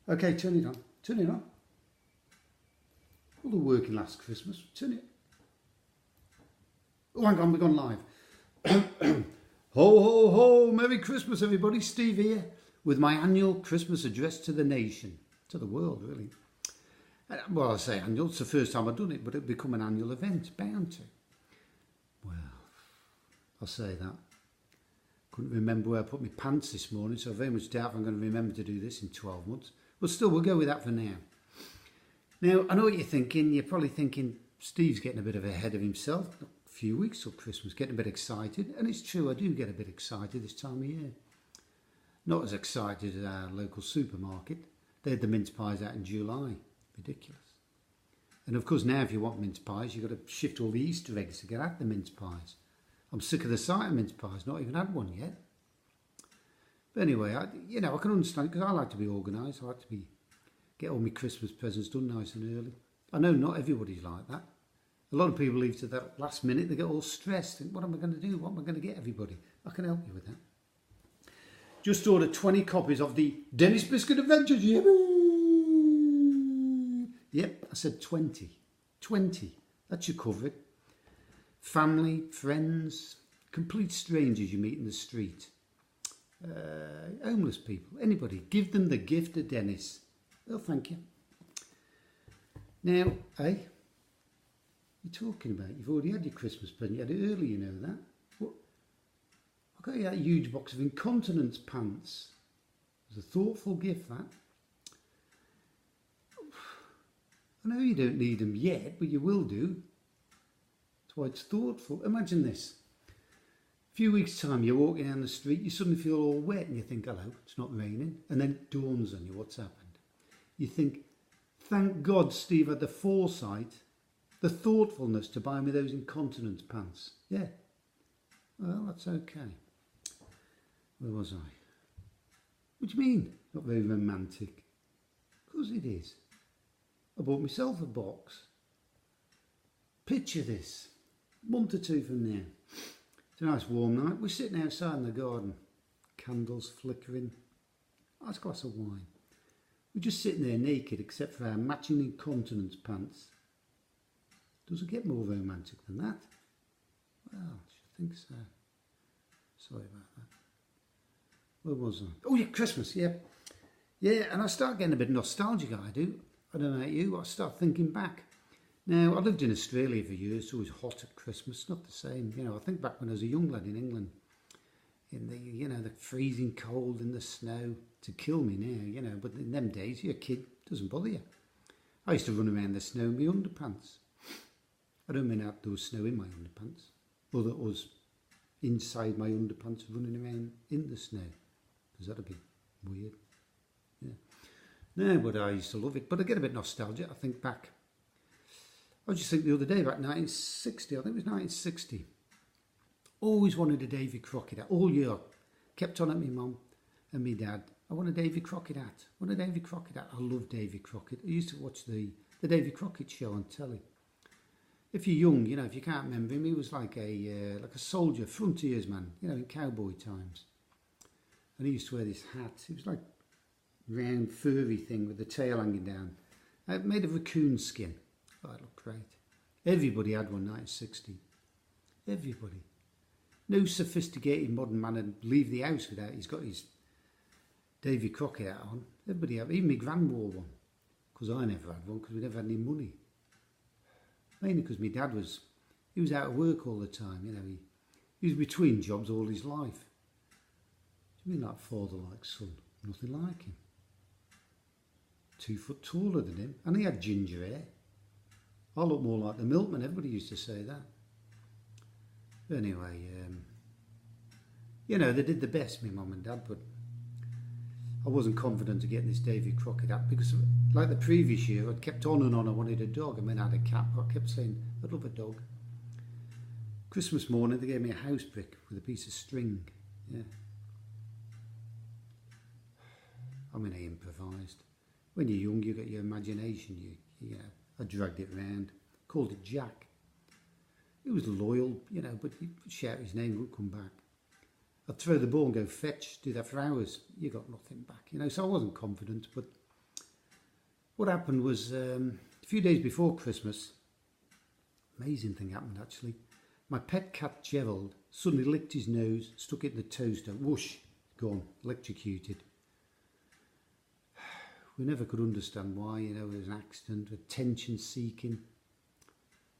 Okay, turn it on. Turn it on. All the working last Christmas. Turn it. Oh, hang on, we've gone live. Ho, ho, ho. Merry Christmas, everybody. Steve here with my annual Christmas address to the nation. To the world, really. Well, I say annual. It's the first time I've done it, but it'll become an annual event. Bound to. Well, I'll say that. Couldn't remember where I put my pants this morning, so I very much doubt if I'm going to remember to do this in 12 months. But still, we'll go with that for now. Now, I know what you're thinking. You're probably thinking, Steve's getting a bit of ahead of himself. A few weeks till Christmas, getting a bit excited. And it's true, I do get a bit excited this time of year. Not as excited as our local supermarket. They had the mince pies out in July. Ridiculous. And of course, now if you want mince pies, you've got to shift all the Easter eggs to get at the mince pies. I'm sick of the sight of mince pies, not even had one yet. But anyway, I can understand, because I like to be organised. I like to get all my Christmas presents done nice and early. I know not everybody's like that. A lot of people leave to that last minute, they get all stressed. Think, what am I going to do? What am I going to get everybody? I can help you with that. Just ordered 20 copies of the Dennis Bisskit Adventures. Yep, I said 20. 20. That should cover it. Family, friends, complete strangers you meet in the street. Homeless people, anybody. Give them the gift of Dennis. They'll thank you. Now, you're talking about, you've already had your Christmas present. You had it early, you know that. What? I got you that huge box of incontinence pants. It was a thoughtful gift, that. I know you don't need them yet, but you will do. That's why it's thoughtful. Imagine this. A few weeks' time, you're walking down the street, you suddenly feel all wet and you think, hello, it's not raining. And then it dawns on you what's happened. You think, thank God Steve had the foresight, the thoughtfulness to buy me those incontinence pants. Yeah. Well, that's okay. Where was I? What do you mean? Not very romantic. Of course it is. I bought myself a box. Picture this. A month or two from now. It's a nice warm night. We're sitting outside in the garden. Candles flickering. Nice glass of wine. We're just sitting there naked except for our matching incontinence pants. Does it get more romantic than that? Well, I should think so. Sorry about that. Where was I? Oh yeah, Christmas, yeah. Yeah, and I start getting a bit nostalgic, I do. I don't know about you, I start thinking back. Now, I lived in Australia for years, so it was hot at Christmas, not the same. You know, I think back when I was a young lad in England, in the, the freezing cold and the snow, to kill me now, but in them days, you're a kid, doesn't bother you. I used to run around the snow in my underpants. I don't mean out there was snow in my underpants, or that was inside my underpants running around in the snow, because that'd be weird. Yeah. No, but I used to love it. But I get a bit nostalgic. I think back. I was just thinking the other day about 1960. I think it was 1960. Always wanted a Davy Crockett hat. All year. Kept on at my mum and my dad. I want a Davy Crockett hat. I want a Davy Crockett hat. I love Davy Crockett. I used to watch the Davy Crockett show on telly. If you're young, if you can't remember him, he was like a soldier, frontiersman, in cowboy times. And he used to wear this hat. It was like round furry thing with the tail hanging down, made of raccoon skin. Oh, it looked great. Everybody had one 1960. Everybody. No sophisticated modern man would leave the house without he's got his Davy Crockett hat on. Everybody had. Even my gran wore one, because I never had one because we never had any money. Mainly because my dad was out of work all the time. He was between jobs all his life. Do you mean like father like son? Nothing like him. 2 foot taller than him, and he had ginger hair. I look more like the milkman, everybody used to say that. But anyway, they did the best, my mum and dad, but I wasn't confident of getting this Davy Crockett hat because, like the previous year, I'd kept on and on, I wanted a dog. I mean, I had a cat, but I kept saying, I'd love a dog. Christmas morning, they gave me a house brick with a piece of string, yeah. I mean, I improvised. When you're young, you got your imagination. I dragged it round, called it Jack. He was loyal, but he'd shout his name, wouldn't come back. I'd throw the ball and go fetch, do that for hours. You got nothing back, So I wasn't confident, but what happened was a few days before Christmas, amazing thing happened actually. My pet cat Gerald suddenly licked his nose, stuck it in the toaster, whoosh, gone, electrocuted. We never could understand why, you know, it was an accident, attention seeking.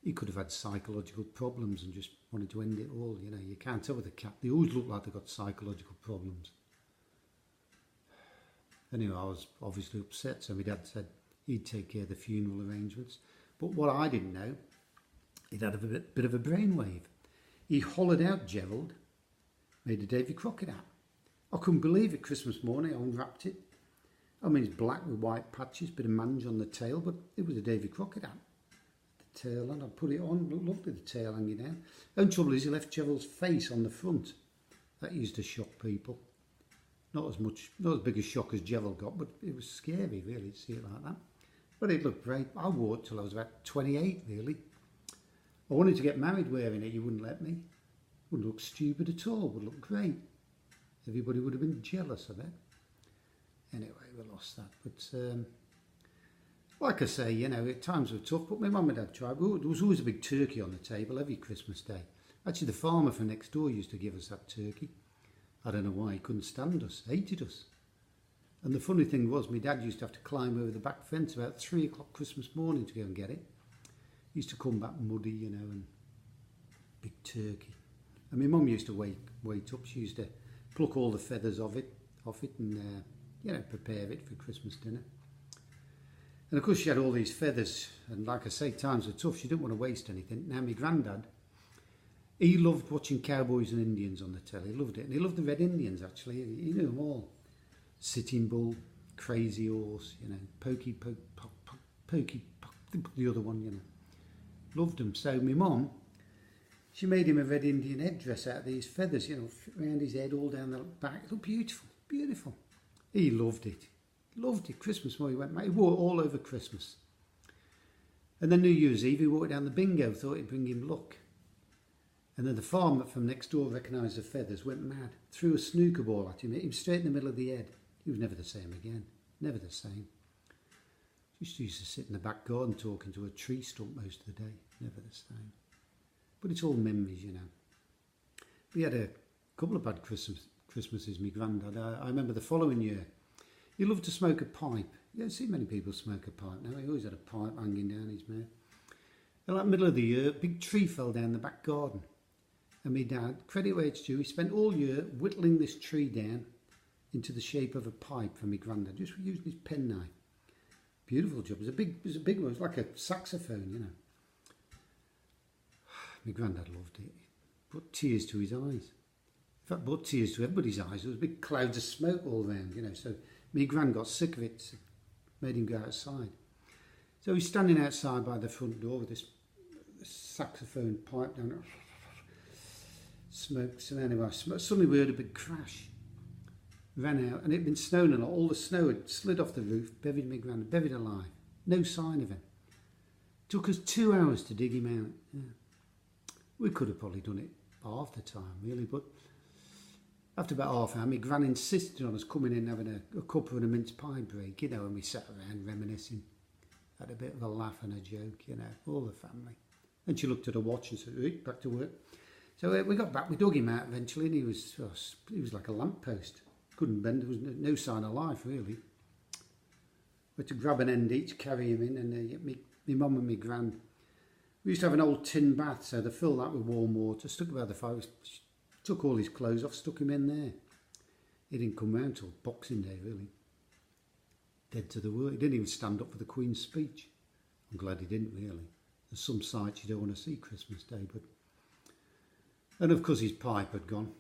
He could have had psychological problems and just wanted to end it all, you know. You can't tell with a cat, they always look like they've got psychological problems. Anyway, I was obviously upset, so my dad said he'd take care of the funeral arrangements. But what I didn't know, he'd had a bit of a brainwave. He hollowed out Gerald, made a Davy Crockett hat. I couldn't believe it. Christmas morning, I unwrapped it. I mean, it's black with white patches, bit of mange on the tail, but it was a Davy Crockett hat. The tail on, I put it on, looked at the tail hanging down. The only trouble is he left Gerald's face on the front. That used to shock people. Not as big a shock as Gerald got, but it was scary really to see it like that. But it looked great. I wore it till I was about 28 really. I wanted to get married wearing it, you wouldn't let me. Wouldn't look stupid at all, would look great. Everybody would have been jealous of it. Anyway, we lost that. But like I say, you know, times were tough, but my mum and dad tried. There was always a big turkey on the table every Christmas day. Actually, the farmer from next door used to give us that turkey. I don't know why, he couldn't stand us, hated us. And the funny thing was, my dad used to have to climb over the back fence about 3 o'clock Christmas morning to go and get it. He used to come back muddy, you know, and big turkey. And my mum used to wait up. She used to pluck all the feathers off it and, you know, prepare it for Christmas dinner. And of course she had all these feathers, and like I say, times were tough. She didn't want to waste anything. Now my granddad, he loved watching cowboys and Indians on the telly. He loved it. And he loved the Red Indians, actually. He knew them all. Sitting Bull, Crazy Horse, you know, Pokey, the other one, you know. Loved them. So my mum, she made him a Red Indian headdress out of these feathers, you know, around his head, all down the back. It looked beautiful, beautiful. He loved it. Loved it. Christmas morning, he went, mate, he wore it all over Christmas. And then New Year's Eve, he wore it down the bingo, thought it'd bring him luck. And then the farmer from next door recognised the feathers, went mad, threw a snooker ball at him, hit him straight in the middle of the head. He was never the same again, never the same. Just used to sit in the back garden talking to a tree stump most of the day, never the same. But it's all memories, you know. We had a couple of bad Christmases, my granddad. I remember the following year, he loved to smoke a pipe. You don't see many people smoke a pipe now. He always had a pipe hanging down his mouth. And like middle of the year, a big tree fell down the back garden. And my dad, credit where it's due, he spent all year whittling this tree down into the shape of a pipe for my granddad, just using his penknife. Beautiful job. It was a big one. It was like a saxophone, you know. My granddad loved it. Put tears to his eyes. In fact, brought tears to everybody's eyes. There was big clouds of smoke all around, you know. So my gran got sick of it, made him go outside. So he's standing outside by the front door with this saxophone pipe down. Smoke surrounding by smoke. Suddenly we heard a big crash. Ran out, and it had been snowing a lot. All the snow had slid off the roof, buried my granddad, buried alive. No sign of him. Took us 2 hours to dig him out. Yeah. We could have probably done it half the time, really, but after about half an hour, my gran insisted on us coming in and having a cuppa and a mince pie break, you know, and we sat around reminiscing. Had a bit of a laugh and a joke, you know, all the family. And she looked at her watch and said, right, back to work. So we got back, we dug him out eventually, and he was like a lamppost. Couldn't bend, there was no sign of life, really. We had to grab an end each, carry him in, and my mum and my gran, we used to have an old tin bath, so they filled that with warm water, stuck him by the fire, took all his clothes off, stuck him in there. He didn't come round till Boxing Day, really. Dead to the world. He didn't even stand up for the Queen's speech. I'm glad he didn't, really. There's some sights you don't want to see Christmas Day, but... And of course his pipe had gone.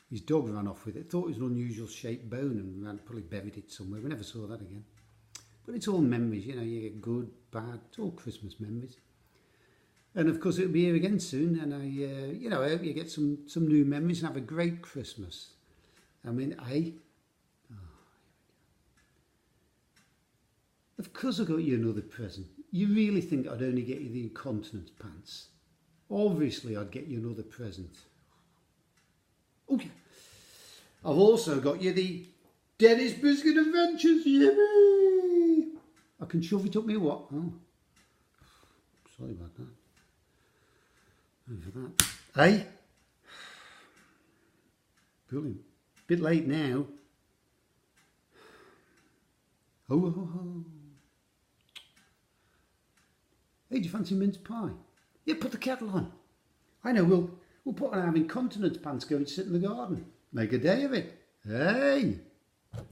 His dog ran off with it, thought it was an unusual shaped bone and probably buried it somewhere. We never saw that again. But it's all memories, you know, you get good, bad, it's all Christmas memories. And of course it'll be here again soon, and I hope you get some new memories and have a great Christmas. I mean, of course I got you another present. You really think I'd only get you the incontinence pants? Obviously I'd get you another present. Oh yeah. I've also got you the Dennis Bisskit Adventures. Yippee! I can shove it up me what? Oh, sorry about that. Sorry for that. Hey? Brilliant. Bit late now. Oh. Hey, do you fancy mince pie? Yeah, put the kettle on. I know, we'll put on our incontinence pants, go and sit in the garden. Make a day of it. Hey!